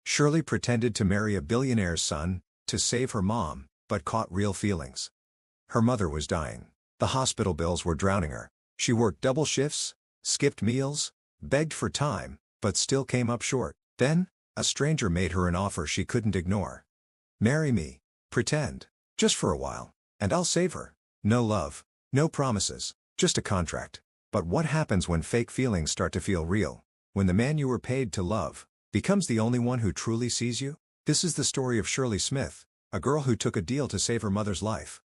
Shirlie pretended to marry a billionaire's son to save her mom, but caught real feelings. Her mother was dying. The hospital bills were drowning her. She worked double shifts, skipped meals, begged for time, but still came up short. Then, a stranger made her an offer she couldn't ignore. "Marry me. Pretend. Just for a while. And I'll save her." No love. No promises. Just a contract. But what happens when fake feelings start to feel real? When the man you were paid to love becomes the only one who truly sees you? This is the story of Shirlie Smith, a girl who took a deal to save her mother's life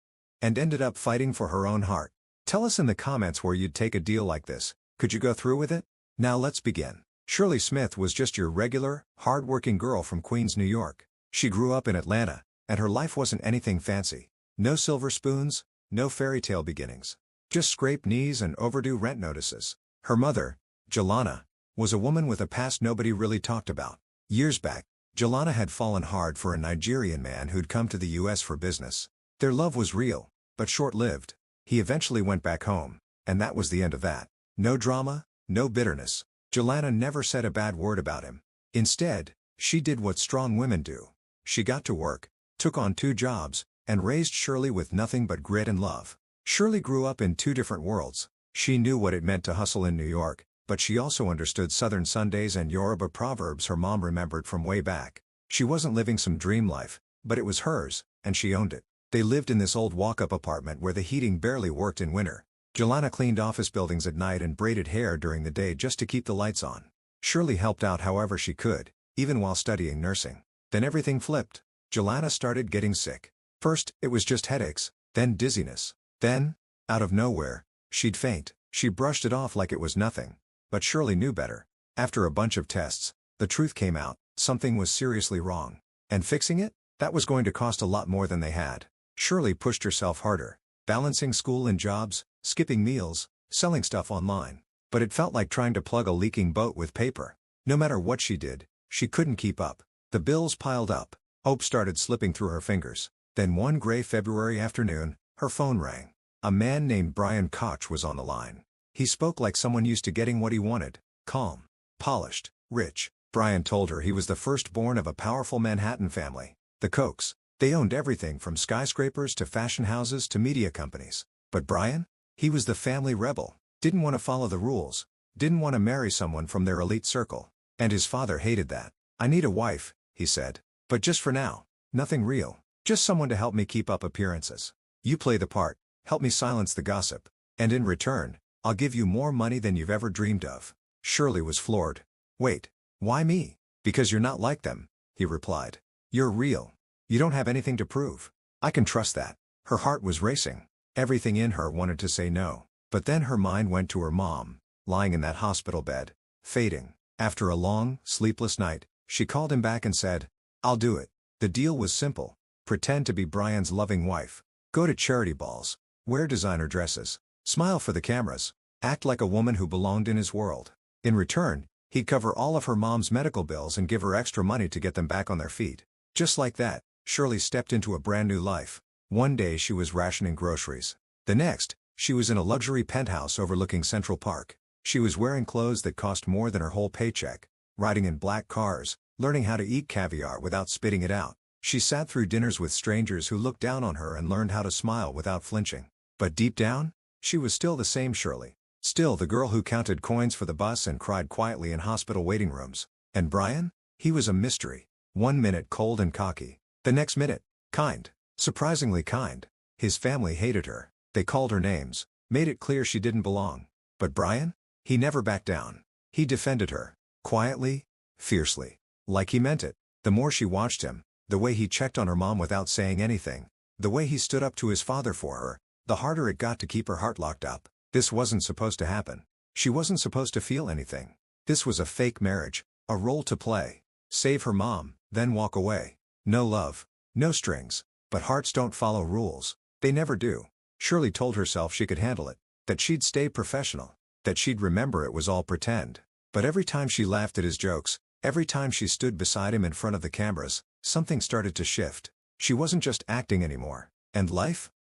and ended up fighting for her own heart. Tell us in the comments where you'd take a deal like this. Could you go through with it? Now let's begin. Shirlie Smith was just your regular, hard-working girl from Queens, New York. She grew up in Atlanta, and her life wasn't anything fancy. No silver spoons, no fairy tale beginnings. Just scraped knees and overdue rent notices. Her mother, Jelana, was a woman with a past nobody really talked about. Years back, Jelana had fallen hard for a Nigerian man who'd come to the US for business. Their love was real, but short-lived. He eventually went back home, and that was the end of that. No drama, no bitterness. Jelana never said a bad word about him. Instead, she did what strong women do. She got to work, took on 2 jobs, and raised Shirlie with nothing but grit and love. Shirlie grew up in 2 different worlds. She knew what it meant to hustle in New York, but she also understood Southern Sundays and Yoruba proverbs her mom remembered from way back. She wasn't living some dream life, but it was hers, and she owned it. They lived in this old walk-up apartment where the heating barely worked in winter. Jelana cleaned office buildings at night and braided hair during the day just to keep the lights on. Shirlie helped out however she could, even while studying nursing. Then everything flipped. Jelana started getting sick. First, it was just headaches, then dizziness. Then, out of nowhere, she'd faint. She brushed it off like it was nothing. But Shirlie knew better. After a bunch of tests, the truth came out: something was seriously wrong. And fixing it? That was going to cost a lot more than they had. Shirlie pushed herself harder, balancing school and jobs, skipping meals, selling stuff online. But it felt like trying to plug a leaking boat with paper. No matter what she did, she couldn't keep up. The bills piled up. Hope started slipping through her fingers. Then one gray February afternoon, her phone rang. A man named Brian Koch was on the line. He spoke like someone used to getting what he wanted. Calm, polished, rich. Brian told her he was the firstborn of a powerful Manhattan family, the Kochs. They owned everything from skyscrapers to fashion houses to media companies. But Brian? He was the family rebel. Didn't want to follow the rules. Didn't want to marry someone from their elite circle. And his father hated that. "I need a wife," he said. "But just for now. Nothing real. Just someone to help me keep up appearances. You play the part, help me silence the gossip. And in return, I'll give you more money than you've ever dreamed of." Shirlie was floored. "Wait, why me?" "Because you're not like them," he replied. "You're real. You don't have anything to prove. I can trust that." Her heart was racing. Everything in her wanted to say no. But then her mind went to her mom, lying in that hospital bed, fading. After a long, sleepless night, she called him back and said, "I'll do it." The deal was simple. Pretend to be Brian's loving wife. Go to charity balls. Wear designer dresses. Smile for the cameras. Act like a woman who belonged in his world. In return, he'd cover all of her mom's medical bills and give her extra money to get them back on their feet. Just like that, Shirlie stepped into a brand new life. One day she was rationing groceries. The next, she was in a luxury penthouse overlooking Central Park. She was wearing clothes that cost more than her whole paycheck, riding in black cars, learning how to eat caviar without spitting it out. She sat through dinners with strangers who looked down on her and learned how to smile without flinching. But deep down, she was still the same Shirlie. Still the girl who counted coins for the bus and cried quietly in hospital waiting rooms. And Brian? He was a mystery. One minute cold and cocky. The next minute, kind. Surprisingly kind. His family hated her. They called her names, made it clear she didn't belong. But Brian? He never backed down. He defended her. Quietly, fiercely. Like he meant it. The more she watched him, the way he checked on her mom without saying anything, the way he stood up to his father for her, the harder it got to keep her heart locked up. This wasn't supposed to happen. She wasn't supposed to feel anything. This was a fake marriage, a role to play. Save her mom, then walk away. No love, no strings. But hearts don't follow rules. They never do. Shirlie told herself she could handle it, that she'd stay professional, that she'd remember it was all pretend. But every time she laughed at his jokes, every time she stood beside him in front of the cameras, something started to shift. She wasn't just acting anymore. And life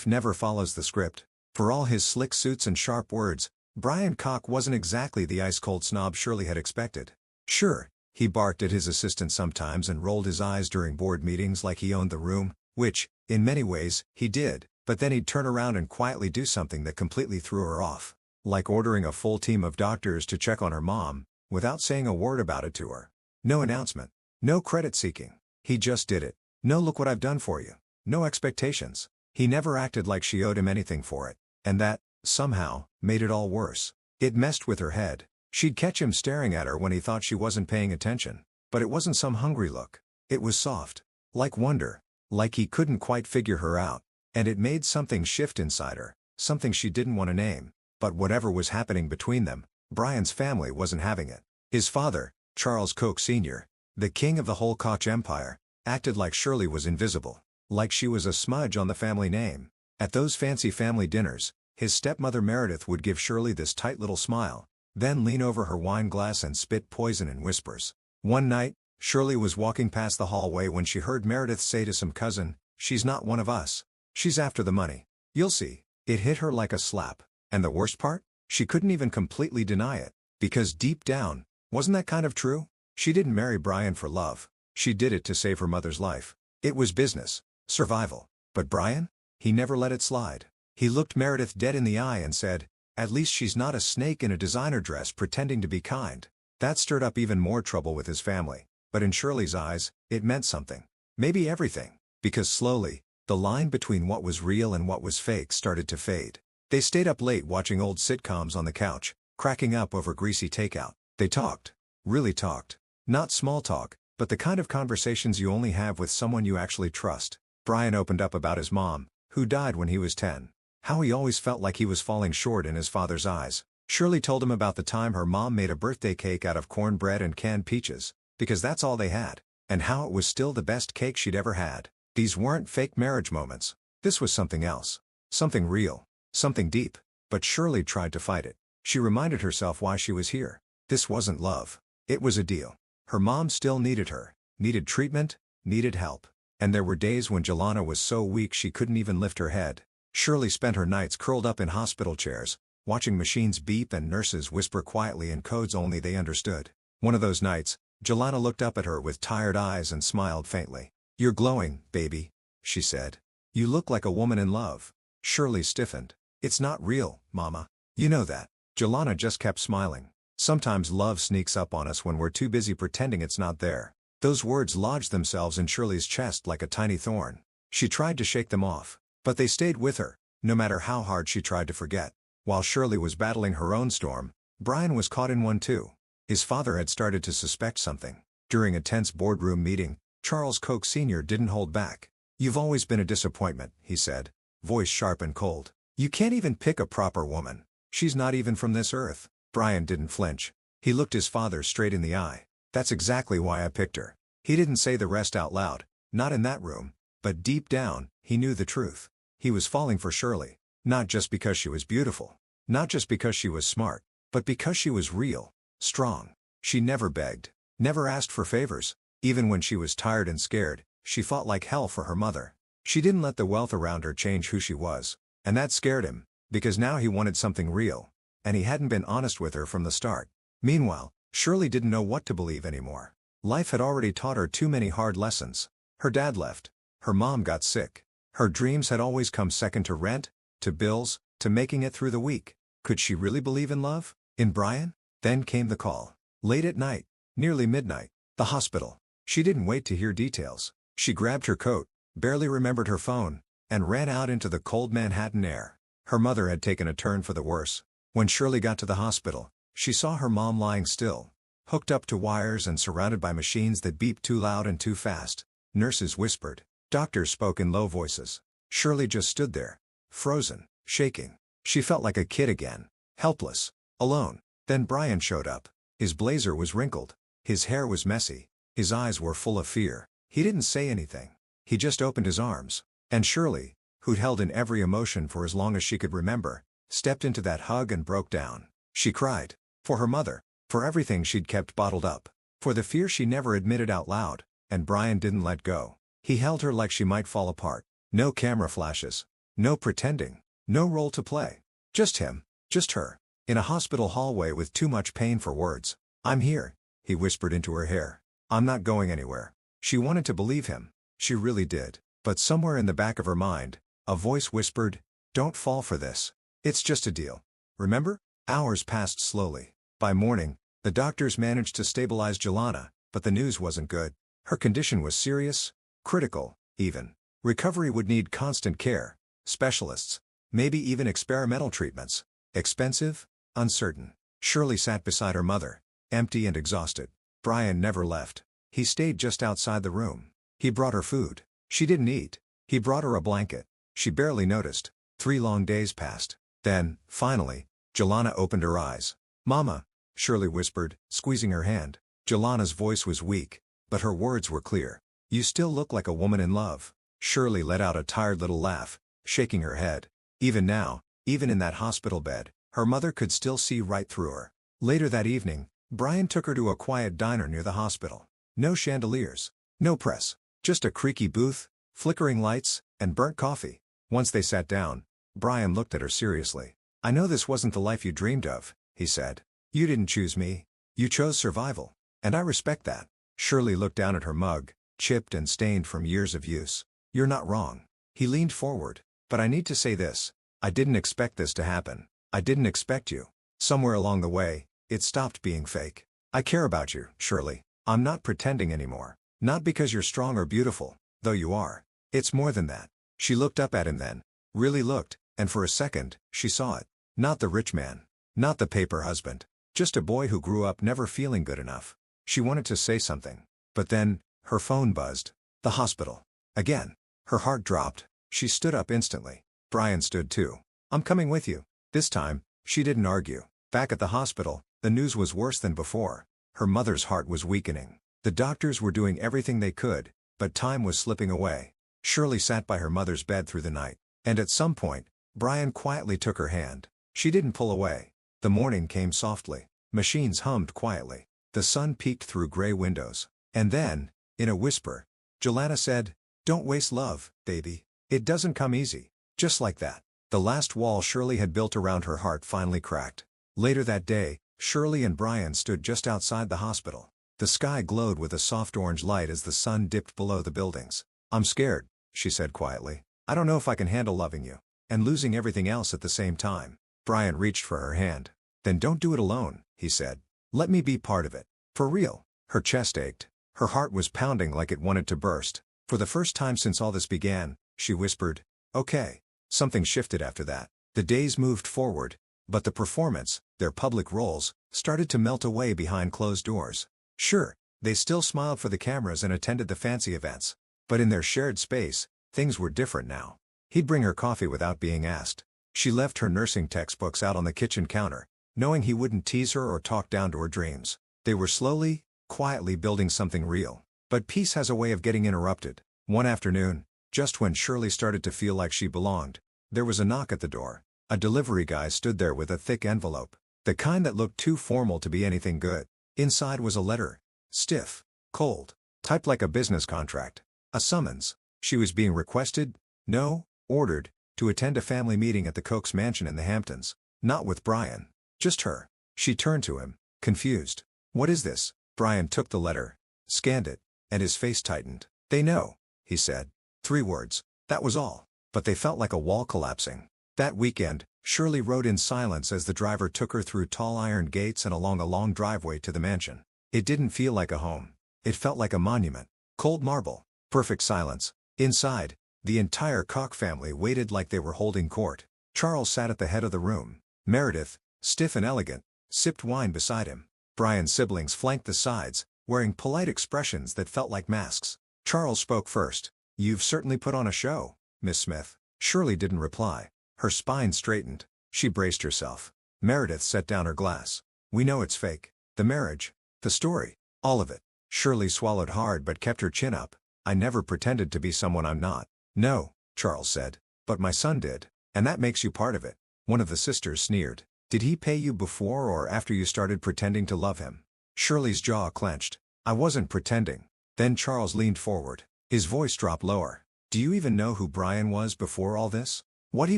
never follows the script. For all his slick suits and sharp words, Brian Koch wasn't exactly the ice-cold snob Shirlie had expected. Sure, He barked at his assistant sometimes and rolled his eyes during board meetings like he owned the room, which, in many ways, he did, but then he'd turn around and quietly do something that completely threw her off. Like ordering a full team of doctors to check on her mom, without saying a word about it to her. No announcement. No credit seeking. He just did it. No look what I've done for you. No expectations. He never acted like she owed him anything for it. And that, somehow, made it all worse. It messed with her head. She'd catch him staring at her when he thought she wasn't paying attention. But it wasn't some hungry look. It was soft. Like wonder. Like he couldn't quite figure her out. And it made something shift inside her. Something she didn't want to name. But whatever was happening between them, Brian's family wasn't having it. His father, Charles Koch Sr., the king of the whole Koch empire, acted like Shirlie was invisible. Like she was a smudge on the family name. At those fancy family dinners, his stepmother Meredith would give Shirlie this tight little smile, then lean over her wine glass and spit poison in whispers. One night, Shirlie was walking past the hallway when she heard Meredith say to some cousin, "She's not one of us. She's after the money. You'll see." It hit her like a slap. And the worst part? She couldn't even completely deny it. Because deep down, wasn't that kind of true? She didn't marry Brian for love. She did it to save her mother's life. It was business. Survival. But Brian? He never let it slide. He looked Meredith dead in the eye and said, "At least she's not a snake in a designer dress pretending to be kind." That stirred up even more trouble with his family. But in Shirlie's eyes, it meant something. Maybe everything. Because slowly, the line between what was real and what was fake started to fade. They stayed up late watching old sitcoms on the couch, cracking up over greasy takeout. They talked. Really talked. Not small talk, but the kind of conversations you only have with someone you actually trust. Brian opened up about his mom, who died when he was 10. How he always felt like he was falling short in his father's eyes. Shirlie told him about the time her mom made a birthday cake out of cornbread and canned peaches, because that's all they had, and how it was still the best cake she'd ever had. These weren't fake marriage moments. This was something else. Something real. Something deep. But Shirlie tried to fight it. She reminded herself why she was here. This wasn't love. It was a deal. Her mom still needed her. Needed treatment. Needed help. And there were days when Jelana was so weak she couldn't even lift her head. Shirlie spent her nights curled up in hospital chairs, watching machines beep and nurses whisper quietly in codes only they understood. One of those nights, Jelana looked up at her with tired eyes and smiled faintly. "You're glowing, baby," she said. "You look like a woman in love." Shirlie stiffened. "It's not real, Mama. You know that." Jelana just kept smiling. Sometimes love sneaks up on us when we're too busy pretending it's not there. Those words lodged themselves in Shirlie's chest like a tiny thorn. She tried to shake them off, but they stayed with her, no matter how hard she tried to forget. While Shirlie was battling her own storm, Brian was caught in one too. His father had started to suspect something. During a tense boardroom meeting, Charles Koch Sr. didn't hold back. "You've always been a disappointment," he said, voice sharp and cold. "You can't even pick a proper woman. She's not even from this earth." Brian didn't flinch. He looked his father straight in the eye. "That's exactly why I picked her." He didn't say the rest out loud, not in that room, but deep down, he knew the truth. He was falling for Shirlie, not just because she was beautiful, not just because she was smart, but because she was real, strong. She never begged, never asked for favors. Even when she was tired and scared, she fought like hell for her mother. She didn't let the wealth around her change who she was. And that scared him, because now he wanted something real. And he hadn't been honest with her from the start. Meanwhile, Shirlie didn't know what to believe anymore. Life had already taught her too many hard lessons. Her dad left. Her mom got sick. Her dreams had always come second to rent, to bills, to making it through the week. Could she really believe in love? In Brian? Then came the call. Late at night, nearly midnight, the hospital. She didn't wait to hear details. She grabbed her coat, barely remembered her phone, and ran out into the cold Manhattan air. Her mother had taken a turn for the worse. When Shirlie got to the hospital, she saw her mom lying still, hooked up to wires and surrounded by machines that beeped too loud and too fast. Nurses whispered. Doctors spoke in low voices. Shirlie just stood there, frozen, shaking. She felt like a kid again, helpless, alone. Then Brian showed up. His blazer was wrinkled. His hair was messy. His eyes were full of fear. He didn't say anything. He just opened his arms. And Shirlie, who'd held in every emotion for as long as she could remember, stepped into that hug and broke down. She cried. For her mother. For everything she'd kept bottled up. For the fear she never admitted out loud. And Brian didn't let go. He held her like she might fall apart. No camera flashes. No pretending. No role to play. Just him. Just her. In a hospital hallway with too much pain for words. "I'm here," he whispered into her hair. I'm not going anywhere. She wanted to believe him. She really did. But somewhere in the back of her mind, a voice whispered, don't fall for this. It's just a deal. Remember? Hours passed slowly. By morning, the doctors managed to stabilize Jelana, but the news wasn't good. Her condition was serious, critical, even. Recovery would need constant care, specialists, maybe even experimental treatments. Expensive? Uncertain. Shirlie sat beside her mother, empty and exhausted. Brian never left. He stayed just outside the room. He brought her food. She didn't eat. He brought her a blanket. She barely noticed. 3 long days passed. Then, finally, Jelana opened her eyes. Mama, Shirlie whispered, squeezing her hand. Jelana's voice was weak, but her words were clear. You still look like a woman in love. Shirlie let out a tired little laugh, shaking her head. Even now, even in that hospital bed, her mother could still see right through her. Later that evening, Brian took her to a quiet diner near the hospital. No chandeliers, no press, just a creaky booth, flickering lights, and burnt coffee. Once they sat down, Brian looked at her seriously. I know this wasn't the life you dreamed of, he said. You didn't choose me. You chose survival. And I respect that. Shirlie looked down at her mug, chipped and stained from years of use. You're not wrong. He leaned forward. But I need to say this. I didn't expect this to happen. I didn't expect you. Somewhere along the way, it stopped being fake. I care about you, Shirlie. I'm not pretending anymore. Not because you're strong or beautiful, though you are. It's more than that. She looked up at him then. Really looked, and for a second, she saw it. Not the rich man. Not the paper husband. Just a boy who grew up never feeling good enough. She wanted to say something. But then, her phone buzzed. The hospital. Again. Her heart dropped. She stood up instantly. Brian stood too. I'm coming with you. This time, she didn't argue. Back at the hospital, the news was worse than before. Her mother's heart was weakening. The doctors were doing everything they could, but time was slipping away. Shirlie sat by her mother's bed through the night. And at some point, Brian quietly took her hand. She didn't pull away. The morning came softly. Machines hummed quietly. The sun peeked through gray windows. And then, in a whisper, Jelana said, don't waste love, baby. It doesn't come easy. Just like that. The last wall Shirlie had built around her heart finally cracked. Later that day, Shirlie and Brian stood just outside the hospital. The sky glowed with a soft orange light as the sun dipped below the buildings. I'm scared, she said quietly. I don't know if I can handle loving you and losing everything else at the same time. Brian reached for her hand. Then don't do it alone, he said. Let me be part of it. For real. Her chest ached. Her heart was pounding like it wanted to burst. For the first time since all this began, she whispered, okay. Something shifted after that. The days moved forward, but the performance, their public roles, started to melt away behind closed doors. Sure, they still smiled for the cameras and attended the fancy events. But in their shared space, things were different now. He'd bring her coffee without being asked. She left her nursing textbooks out on the kitchen counter, knowing he wouldn't tease her or talk down to her dreams. They were slowly, quietly building something real. But peace has a way of getting interrupted. One afternoon, just when Shirlie started to feel like she belonged, there was a knock at the door. A delivery guy stood there with a thick envelope. The kind that looked too formal to be anything good. Inside was a letter. Stiff. Cold. Typed like a business contract. A summons. She was being requested, no, ordered, to attend a family meeting at the Koch's mansion in the Hamptons. Not with Brian. Just her. She turned to him, confused. What is this? Brian took the letter, scanned it, and his face tightened. They know, he said. 3 words. That was all. But they felt like a wall collapsing. That weekend, Shirlie rode in silence as the driver took her through tall iron gates and along a long driveway to the mansion. It didn't feel like a home. It felt like a monument. Cold marble. Perfect silence. Inside, the entire Koch family waited like they were holding court. Charles sat at the head of the room. Meredith, stiff and elegant, sipped wine beside him. Brian's siblings flanked the sides, wearing polite expressions that felt like masks. Charles spoke first. You've certainly put on a show, Miss Smith. Shirlie didn't reply. Her spine straightened. She braced herself. Meredith set down her glass. We know it's fake. The marriage. The story. All of it. Shirlie swallowed hard but kept her chin up. I never pretended to be someone I'm not. No, Charles said. But my son did. And that makes you part of it. One of the sisters sneered. Did he pay you before or after you started pretending to love him? Shirlie's jaw clenched. I wasn't pretending. Then Charles leaned forward. His voice dropped lower. Do you even know who Brian was before all this? What he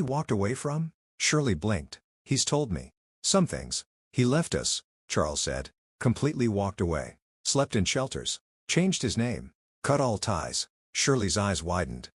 walked away from? Shirlie blinked. He's told me. Some things. He left us, Charles said. Completely walked away. Slept in shelters. Changed his name. Cut all ties. Shirley's eyes widened.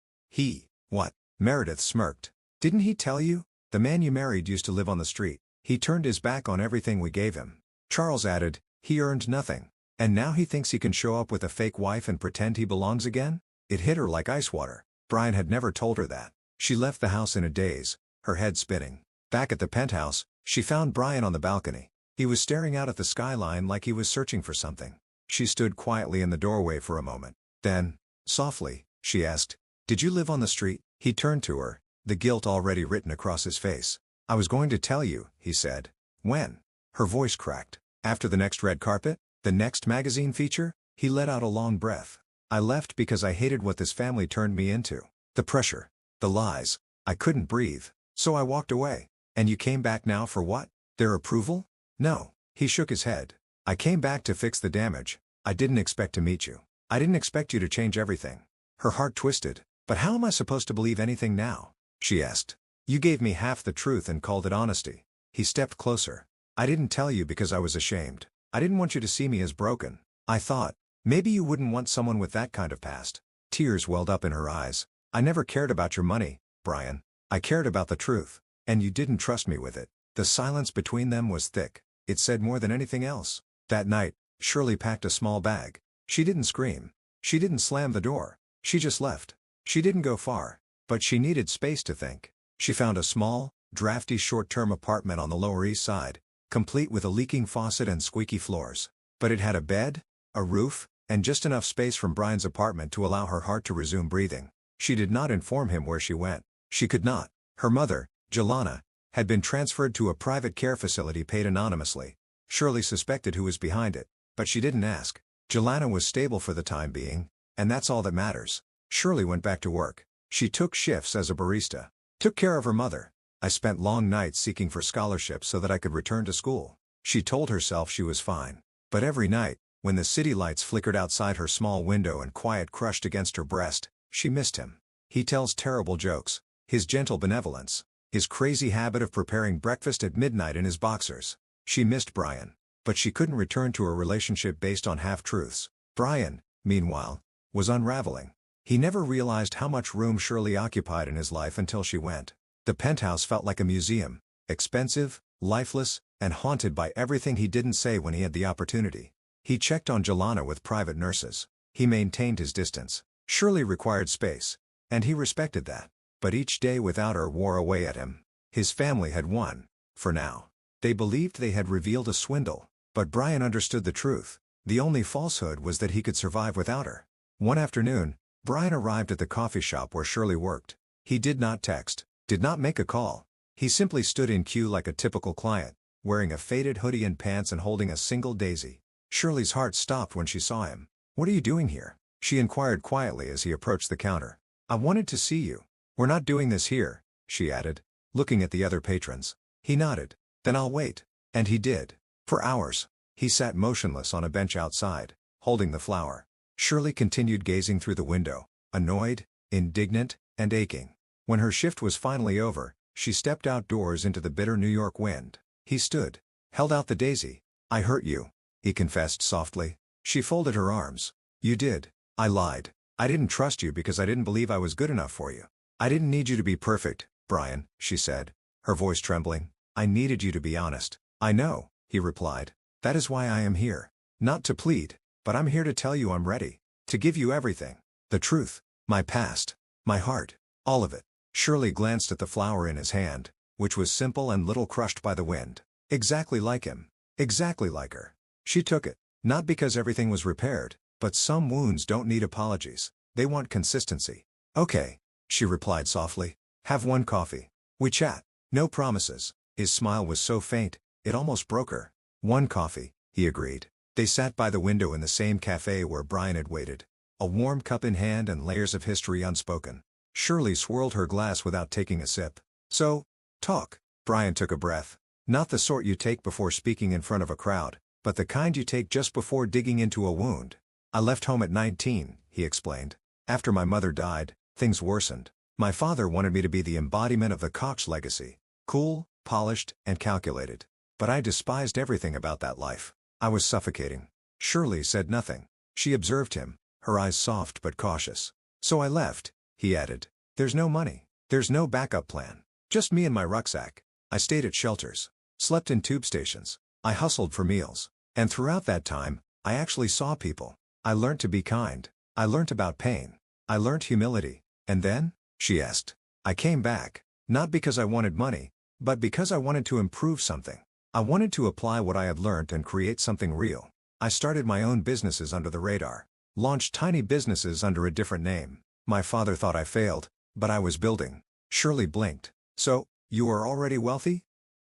What? Meredith smirked. Didn't he tell you? The man you married used to live on the street. He turned his back on everything we gave him. Charles added, he earned nothing. And now he thinks he can show up with a fake wife and pretend he belongs again? It hit her like ice water. Brian had never told her that. She left the house in a daze, her head spinning. Back at the penthouse, she found Brian on the balcony. He was staring out at the skyline like he was searching for something. She stood quietly in the doorway for a moment. Then, softly, she asked, did you live on the street? He turned to her, the guilt already written across his face. I was going to tell you, he said. When? Her voice cracked. After the next red carpet? The next magazine feature? He let out a long breath. I left because I hated what this family turned me into. The pressure. The lies. I couldn't breathe. So I walked away. And you came back now for what? Their approval? No. He shook his head. I came back to fix the damage. I didn't expect to meet you. I didn't expect you to change everything. Her heart twisted. But how am I supposed to believe anything now? She asked. You gave me half the truth and called it honesty. He stepped closer. I didn't tell you because I was ashamed. I didn't want you to see me as broken. I thought, maybe you wouldn't want someone with that kind of past. Tears welled up in her eyes. I never cared about your money, Brian. I cared about the truth. And you didn't trust me with it. The silence between them was thick. It said more than anything else. That night, Shirley packed a small bag. She didn't scream. She didn't slam the door. She just left. She didn't go far. But she needed space to think. She found a small, drafty short-term apartment on the Lower East Side, complete with a leaking faucet and squeaky floors. But it had a bed, a roof, and just enough space from Brian's apartment to allow her heart to resume breathing. She did not inform him where she went. She could not. Her mother, Jelana, had been transferred to a private care facility paid anonymously. Shirley suspected who was behind it, but she didn't ask. Jelana was stable for the time being, and that's all that matters. Shirley went back to work. She took shifts as a barista. Took care of her mother. I spent long nights seeking for scholarships so that I could return to school. She told herself she was fine. But every night, when the city lights flickered outside her small window and quiet crushed against her breast, she missed him. He tells terrible jokes. His gentle benevolence. His crazy habit of preparing breakfast at midnight in his boxers. She missed Brian. But she couldn't return to a relationship based on half-truths. Brian, meanwhile, was unraveling. He never realized how much room Shirley occupied in his life until she went. The penthouse felt like a museum, expensive, lifeless, and haunted by everything he didn't say when he had the opportunity. He checked on Jelana with private nurses. He maintained his distance. Shirley required space, and he respected that. But each day without her wore away at him. His family had won, for now. They believed they had revealed a swindle, but Brian understood the truth. The only falsehood was that he could survive without her. One afternoon, Brian arrived at the coffee shop where Shirley worked. He did not text, did not make a call. He simply stood in queue like a typical client, wearing a faded hoodie and pants and holding a single daisy. Shirley's heart stopped when she saw him. What are you doing here? She inquired quietly as he approached the counter. I wanted to see you. We're not doing this here, she added, looking at the other patrons. He nodded. Then I'll wait. And he did. For hours. He sat motionless on a bench outside, holding the flower. Shirley continued gazing through the window, annoyed, indignant, and aching. When her shift was finally over, she stepped outdoors into the bitter New York wind. He stood, held out the daisy. I hurt you, he confessed softly. She folded her arms. You did. I lied. I didn't trust you because I didn't believe I was good enough for you. I didn't need you to be perfect, Brian, she said, her voice trembling. I needed you to be honest. I know, he replied. That is why I am here. Not to plead, but I'm here to tell you I'm ready. To give you everything. The truth. My past. My heart. All of it. Shirley glanced at the flower in his hand, which was simple and little crushed by the wind. Exactly like him. Exactly like her. She took it. Not because everything was repaired, but some wounds don't need apologies. They want consistency. Okay, she replied softly. Have one coffee. We chat. No promises. His smile was so faint, it almost broke her. One coffee, he agreed. They sat by the window in the same cafe where Brian had waited. A warm cup in hand and layers of history unspoken. Shirley swirled her glass without taking a sip. So, talk. Brian took a breath. Not the sort you take before speaking in front of a crowd, but the kind you take just before digging into a wound. I left home at 19, he explained. After my mother died, things worsened. My father wanted me to be the embodiment of the Koch legacy. Cool, polished, and calculated. But I despised everything about that life. I was suffocating. Shirlie said nothing. She observed him, her eyes soft but cautious. So I left, he added. There's no money. There's no backup plan. Just me and my rucksack. I stayed at shelters. Slept in tube stations. I hustled for meals. And throughout that time, I actually saw people. I learned to be kind. I learned about pain. I learned humility. And then? She asked. I came back. Not because I wanted money, but because I wanted to improve something. I wanted to apply what I had learned and create something real. I started my own businesses under the radar. Launched tiny businesses under a different name. My father thought I failed, but I was building. Shirlie blinked. So, you are already wealthy?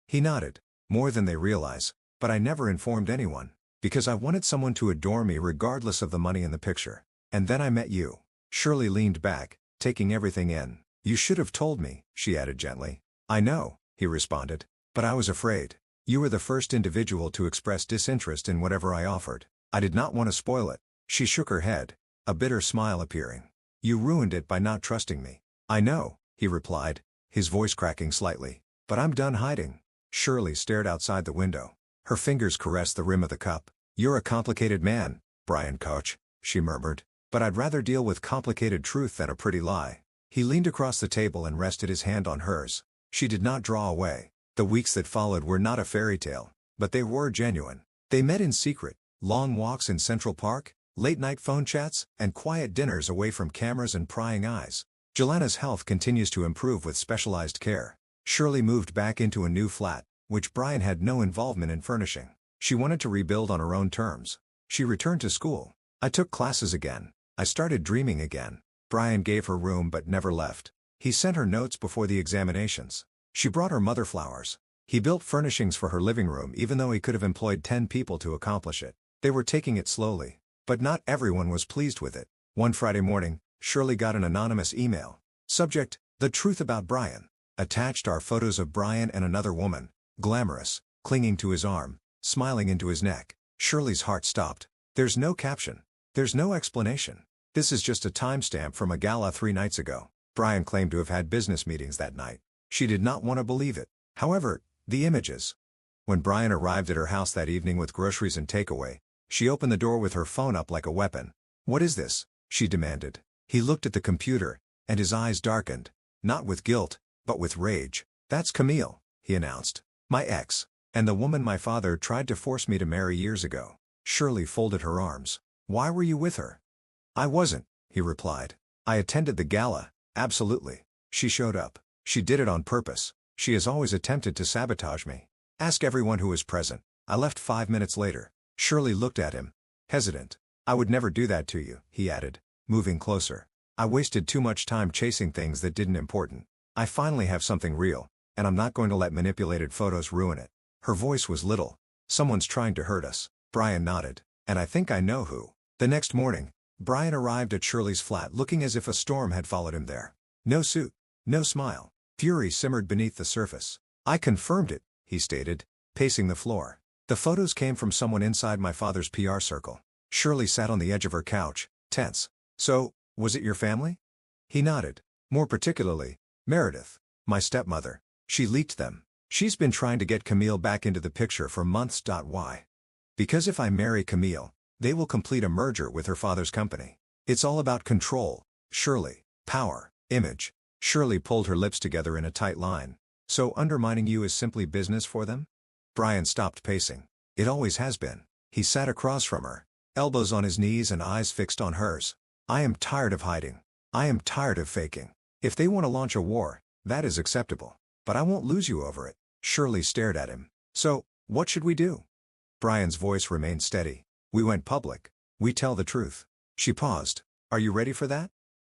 He nodded. More than they realize, but I never informed anyone. Because I wanted someone to adore me regardless of the money in the picture. And then I met you. Shirlie leaned back, taking everything in. You should have told me, she added gently. I know, he responded. But I was afraid. You were the first individual to express disinterest in whatever I offered. I did not want to spoil it. She shook her head, a bitter smile appearing. You ruined it by not trusting me. I know, he replied, his voice cracking slightly. But I'm done hiding. Shirlie stared outside the window. Her fingers caressed the rim of the cup. You're a complicated man, Brian Coach, she murmured. But I'd rather deal with complicated truth than a pretty lie. He leaned across the table and rested his hand on hers. She did not draw away. The weeks that followed were not a fairy tale, but they were genuine. They met in secret, long walks in Central Park, late-night phone chats, and quiet dinners away from cameras and prying eyes. Jelana's health continues to improve with specialized care. Shirlie moved back into a new flat, which Brian had no involvement in furnishing. She wanted to rebuild on her own terms. She returned to school. I took classes again. I started dreaming again. Brian gave her room but never left. He sent her notes before the examinations. She brought her mother flowers. He built furnishings for her living room even though he could have employed 10 people to accomplish it. They were taking it slowly. But not everyone was pleased with it. One Friday morning, Shirlie got an anonymous email. Subject, the truth about Brian. Attached are photos of Brian and another woman, glamorous, clinging to his arm, smiling into his neck. Shirlie's heart stopped. There's no caption. There's no explanation. This is just a timestamp from a gala 3 nights ago. Brian claimed to have had business meetings that night. She did not want to believe it. However, the images. When Brian arrived at her house that evening with groceries and takeaway, she opened the door with her phone up like a weapon. What is this? She demanded. He looked at the computer, and his eyes darkened. Not with guilt, but with rage. That's Camille, he announced. My ex. And the woman my father tried to force me to marry years ago. Shirlie folded her arms. Why were you with her? I wasn't, he replied. I attended the gala, absolutely. She showed up. She did it on purpose. She has always attempted to sabotage me. Ask everyone who was present. I left 5 minutes later. Shirlie looked at him, hesitant. I would never do that to you, he added, moving closer. I wasted too much time chasing things that didn't important. I finally have something real, and I'm not going to let manipulated photos ruin it. Her voice was little. Someone's trying to hurt us. Brian nodded. And I think I know who. The next morning, Brian arrived at Shirlie's flat looking as if a storm had followed him there. No suit. No smile. Fury simmered beneath the surface. I confirmed it, he stated, pacing the floor. The photos came from someone inside my father's PR circle. Shirlie sat on the edge of her couch, tense. So, was it your family? He nodded. More particularly, Meredith, my stepmother. She leaked them. She's been trying to get Camille back into the picture for months. Why? Because if I marry Camille, they will complete a merger with her father's company. It's all about control, Shirlie, power, image. Shirlie pulled her lips together in a tight line. So undermining you is simply business for them? Brian stopped pacing. It always has been. He sat across from her, elbows on his knees and eyes fixed on hers. I am tired of hiding. I am tired of faking. If they want to launch a war, that is acceptable. But I won't lose you over it. Shirlie stared at him. So, what should we do? Brian's voice remained steady. We went public. We tell the truth. She paused. Are you ready for that?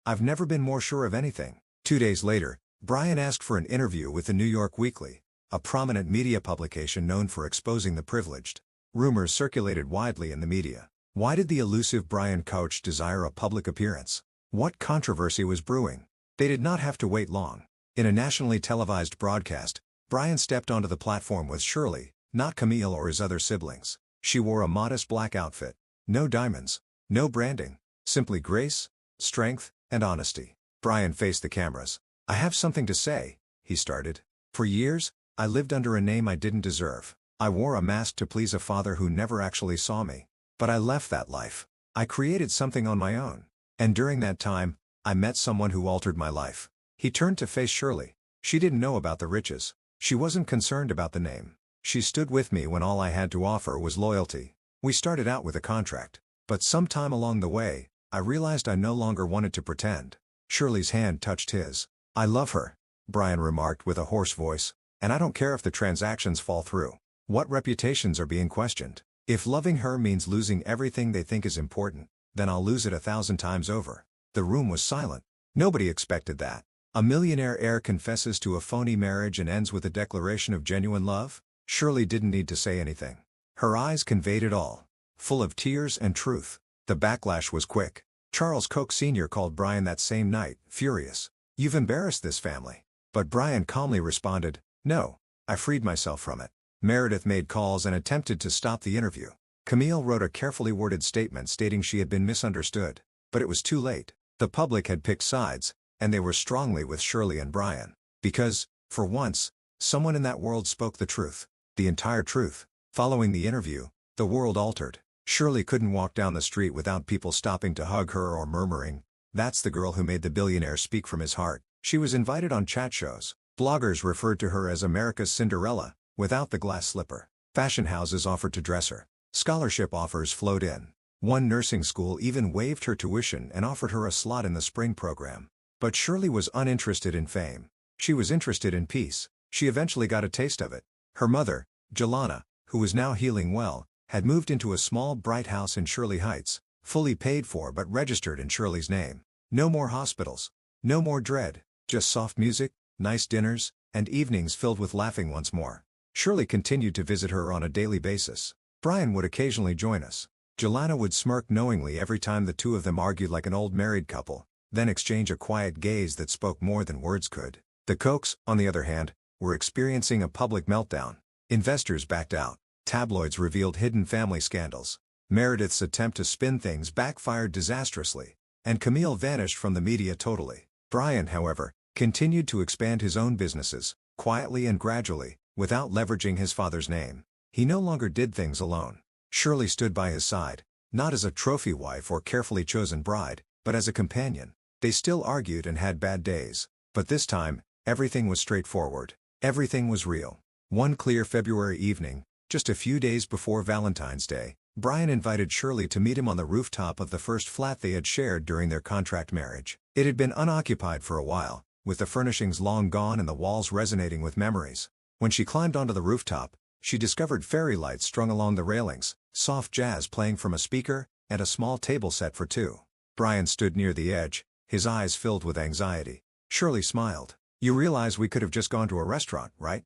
I've never been more sure of anything. 2 days later, Brian asked for an interview with the New York Weekly, a prominent media publication known for exposing the privileged. Rumors circulated widely in the media. Why did the elusive Brian Couch desire a public appearance? What controversy was brewing? They did not have to wait long. In a nationally televised broadcast, Brian stepped onto the platform with Shirlie, not Camille or his other siblings. She wore a modest black outfit. No diamonds, no branding, simply grace, strength, and honesty. Brian faced the cameras. I have something to say, he started. For years, I lived under a name I didn't deserve. I wore a mask to please a father who never actually saw me. But I left that life. I created something on my own. And during that time, I met someone who altered my life. He turned to face Shirlie. She didn't know about the riches. She wasn't concerned about the name. She stood with me when all I had to offer was loyalty. We started out with a contract. But sometime along the way, I realized I no longer wanted to pretend. Shirlie's hand touched his. I love her, Brian remarked with a hoarse voice, and I don't care if the transactions fall through. What reputations are being questioned? If loving her means losing everything they think is important, then I'll lose it 1,000 times over. The room was silent. Nobody expected that. A millionaire heir confesses to a phony marriage and ends with a declaration of genuine love? Shirlie didn't need to say anything. Her eyes conveyed it all. Full of tears and truth. The backlash was quick. Charles Koch Sr. called Brian that same night, furious. You've embarrassed this family. But Brian calmly responded, no, I freed myself from it. Meredith made calls and attempted to stop the interview. Camille wrote a carefully worded statement stating she had been misunderstood. But it was too late. The public had picked sides, and they were strongly with Shirlie and Brian. Because, for once, someone in that world spoke the truth. The entire truth. Following the interview, the world altered. Shirlie couldn't walk down the street without people stopping to hug her or murmuring, "That's the girl who made the billionaire speak from his heart." She was invited on chat shows. Bloggers referred to her as America's Cinderella, without the glass slipper. Fashion houses offered to dress her. Scholarship offers flowed in. One nursing school even waived her tuition and offered her a slot in the spring program. But Shirlie was uninterested in fame. She was interested in peace. She eventually got a taste of it. Her mother, Jelana, who was now healing well, had moved into a small bright house in Shirley Heights, fully paid for but registered in Shirley's name. No more hospitals. No more dread. Just soft music, nice dinners, and evenings filled with laughing once more. Shirlie continued to visit her on a daily basis. Brian would occasionally join us. Jelana would smirk knowingly every time the two of them argued like an old married couple, then exchange a quiet gaze that spoke more than words could. The Kochs, on the other hand, were experiencing a public meltdown. Investors backed out. Tabloids revealed hidden family scandals. Meredith's attempt to spin things backfired disastrously, and Camille vanished from the media totally. Brian, however, continued to expand his own businesses, quietly and gradually, without leveraging his father's name. He no longer did things alone. Shirlie stood by his side, not as a trophy wife or carefully chosen bride, but as a companion. They still argued and had bad days, but this time, everything was straightforward. Everything was real. One clear February evening, just a few days before Valentine's Day, Brian invited Shirlie to meet him on the rooftop of the first flat they had shared during their contract marriage. It had been unoccupied for a while, with the furnishings long gone and the walls resonating with memories. When she climbed onto the rooftop, she discovered fairy lights strung along the railings, soft jazz playing from a speaker, and a small table set for two. Brian stood near the edge, his eyes filled with anxiety. Shirlie smiled. "You realize we could have just gone to a restaurant, right?"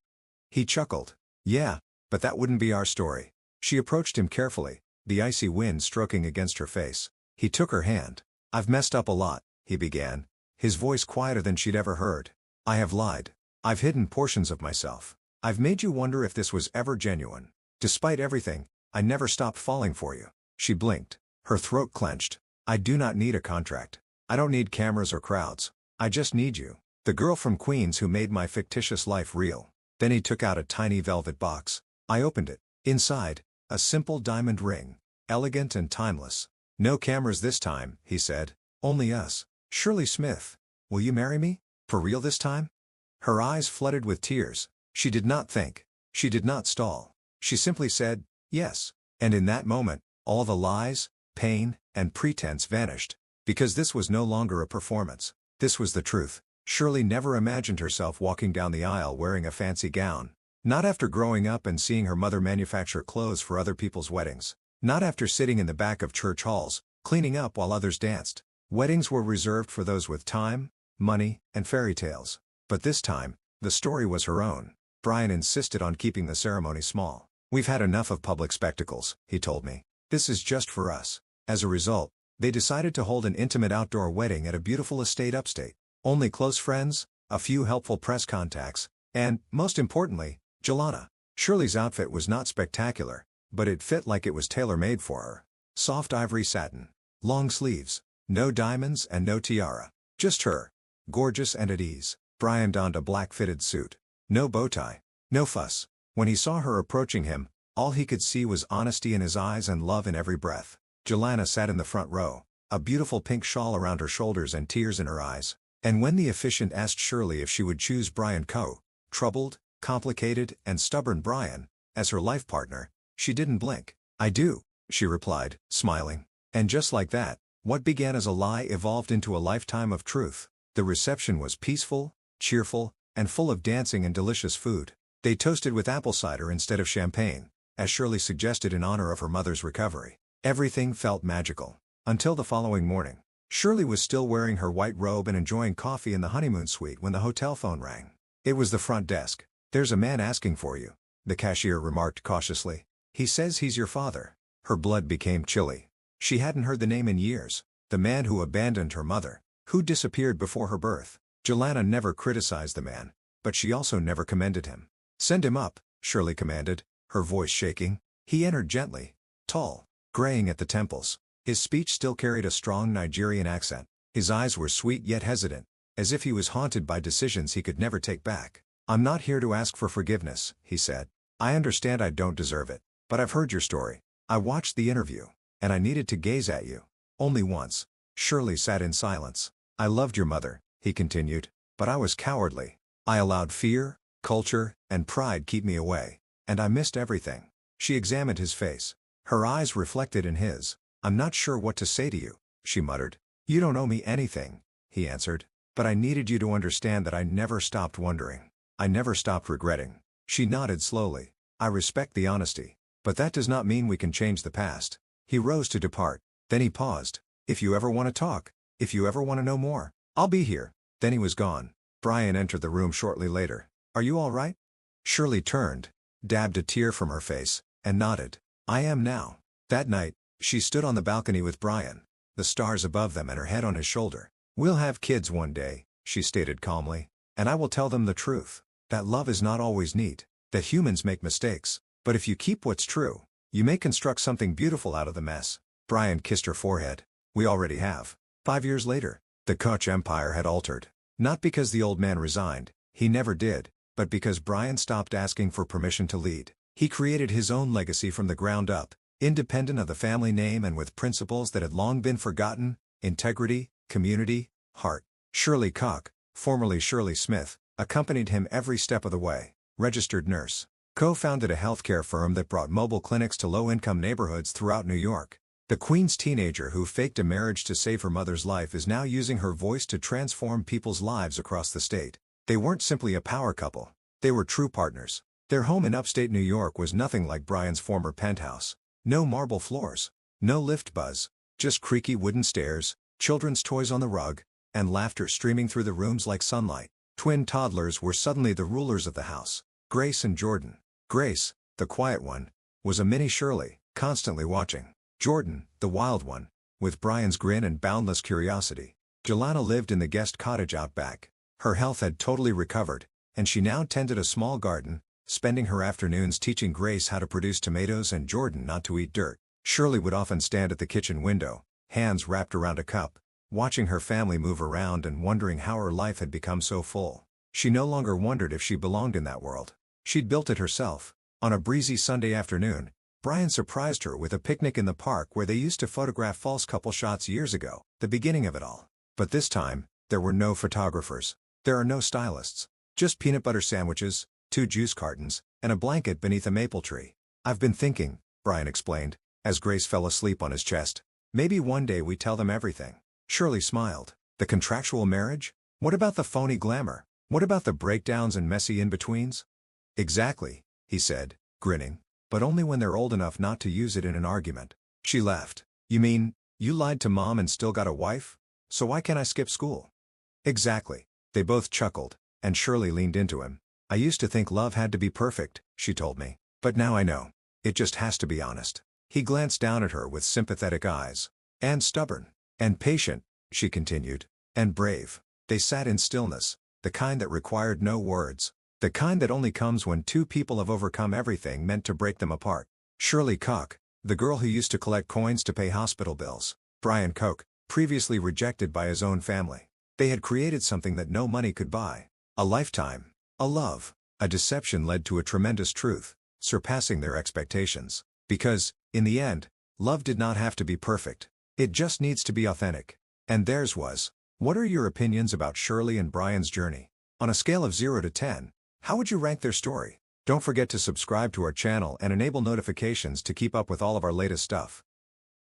He chuckled. "Yeah, but that wouldn't be our story." She approached him carefully, the icy wind stroking against her face. He took her hand. "I've messed up a lot," he began, his voice quieter than she'd ever heard. "I have lied. I've hidden portions of myself. I've made you wonder if this was ever genuine. Despite everything, I never stopped falling for you." She blinked. Her throat clenched. "I do not need a contract. I don't need cameras or crowds. I just need you. The girl from Queens who made my fictitious life real." Then he took out a tiny velvet box. I opened it. Inside, a simple diamond ring, elegant and timeless. "No cameras this time," he said. "Only us. Shirlie Smith, will you marry me? For real this time?" Her eyes flooded with tears. She did not think. She did not stall. She simply said, "Yes." And in that moment, all the lies, pain, and pretense vanished. Because this was no longer a performance. This was the truth. Shirlie never imagined herself walking down the aisle wearing a fancy gown. Not after growing up and seeing her mother manufacture clothes for other people's weddings. Not after sitting in the back of church halls, cleaning up while others danced. Weddings were reserved for those with time, money, and fairy tales. But this time, the story was her own. Brian insisted on keeping the ceremony small. "We've had enough of public spectacles," he told me. "This is just for us." As a result, they decided to hold an intimate outdoor wedding at a beautiful estate upstate. Only close friends, a few helpful press contacts, and, most importantly, Jelana. Shirlie's outfit was not spectacular, but it fit like it was tailor-made for her. Soft ivory satin, long sleeves, no diamonds and no tiara. Just her, gorgeous and at ease. Brian donned a black fitted suit. No bow tie, no fuss. When he saw her approaching him, all he could see was honesty in his eyes and love in every breath. Joanna sat in the front row, a beautiful pink shawl around her shoulders and tears in her eyes. And when the officiant asked Shirlie if she would choose Brian Coe, troubled, complicated, and stubborn Brian, as her life partner, she didn't blink. "I do," she replied, smiling. And just like that, what began as a lie evolved into a lifetime of truth. The reception was peaceful, cheerful, and full of dancing and delicious food. They toasted with apple cider instead of champagne, as Shirlie suggested in honor of her mother's recovery. Everything felt magical. Until the following morning. Shirlie was still wearing her white robe and enjoying coffee in the honeymoon suite when the hotel phone rang. It was the front desk. "There's a man asking for you," the cashier remarked cautiously. "He says he's your father." Her blood became chilly. She hadn't heard the name in years. The man who abandoned her mother, who disappeared before her birth. Joanna never criticized the man, but she also never commended him. "Send him up," Shirlie commanded, her voice shaking. He entered gently, tall, graying at the temples. His speech still carried a strong Nigerian accent. His eyes were sweet yet hesitant, as if he was haunted by decisions he could never take back. "I'm not here to ask for forgiveness," he said. "I understand I don't deserve it, but I've heard your story. I watched the interview, and I needed to gaze at you. Only once." Shirlie sat in silence. "I loved your mother," he continued, "but I was cowardly. I allowed fear, culture, and pride keep me away, and I missed everything." She examined his face. Her eyes reflected in his. "I'm not sure what to say to you," she muttered. "You don't owe me anything," he answered, "but I needed you to understand that I never stopped wondering. I never stopped regretting." She nodded slowly. "I respect the honesty, but that does not mean we can change the past." He rose to depart. Then he paused. "If you ever want to talk, if you ever want to know more, I'll be here." Then he was gone. Brian entered the room shortly later. "Are you all right?" Shirlie turned, dabbed a tear from her face, and nodded. "I am now." That night, she stood on the balcony with Brian, the stars above them and her head on his shoulder. "We'll have kids one day," she stated calmly, "and I will tell them the truth, that love is not always neat, that humans make mistakes, but if you keep what's true, you may construct something beautiful out of the mess." Brian kissed her forehead. "We already have." 5 years later, the Koch empire had altered. Not because the old man resigned, he never did, but because Brian stopped asking for permission to lead. He created his own legacy from the ground up, independent of the family name and with principles that had long been forgotten: integrity, community, heart. Shirlie Koch, formerly Shirlie Smith, accompanied him every step of the way. Registered nurse. Co-founded a healthcare firm that brought mobile clinics to low-income neighborhoods throughout New York. The Queens teenager who faked a marriage to save her mother's life is now using her voice to transform people's lives across the state. They weren't simply a power couple. They were true partners. Their home in upstate New York was nothing like Brian's former penthouse. No marble floors, no lift buzz, just creaky wooden stairs, children's toys on the rug, and laughter streaming through the rooms like sunlight. Twin toddlers were suddenly the rulers of the house. Grace and Jordan. Grace, the quiet one, was a mini Shirlie, constantly watching. Jordan, the wild one, with Brian's grin and boundless curiosity. Joanna lived in the guest cottage out back. Her health had totally recovered, and she now tended a small garden, spending her afternoons teaching Grace how to produce tomatoes and Jordan not to eat dirt. Shirlie would often stand at the kitchen window, hands wrapped around a cup, watching her family move around and wondering how her life had become so full. She no longer wondered if she belonged in that world. She'd built it herself. On a breezy Sunday afternoon, Brian surprised her with a picnic in the park where they used to photograph false couple shots years ago, the beginning of it all. But this time, there were no photographers. There are no stylists. Just peanut butter sandwiches, 2 juice cartons, and a blanket beneath a maple tree. "I've been thinking," Brian explained, as Grace fell asleep on his chest. "Maybe one day we tell them everything." Shirlie smiled. "The contractual marriage? What about the phony glamour? What about the breakdowns and messy in-betweens?" "Exactly," he said, grinning, "but only when they're old enough not to use it in an argument." She laughed. "You mean, you lied to mom and still got a wife? So why can't I skip school?" "Exactly." They both chuckled, and Shirlie leaned into him. "I used to think love had to be perfect," she told me. "But now I know. It just has to be honest." He glanced down at her with sympathetic eyes. "And stubborn. And patient," she continued. "And brave." They sat in stillness, the kind that required no words. The kind that only comes when two people have overcome everything meant to break them apart. Shirlie Koch, the girl who used to collect coins to pay hospital bills. Brian Koch, previously rejected by his own family. They had created something that no money could buy. A lifetime. A love. A deception led to a tremendous truth, surpassing their expectations. Because, in the end, love did not have to be perfect. It just needs to be authentic. And theirs was. What are your opinions about Shirlie and Brian's journey? On a scale of 0 to 10, how would you rank their story? Don't forget to subscribe to our channel and enable notifications to keep up with all of our latest stuff.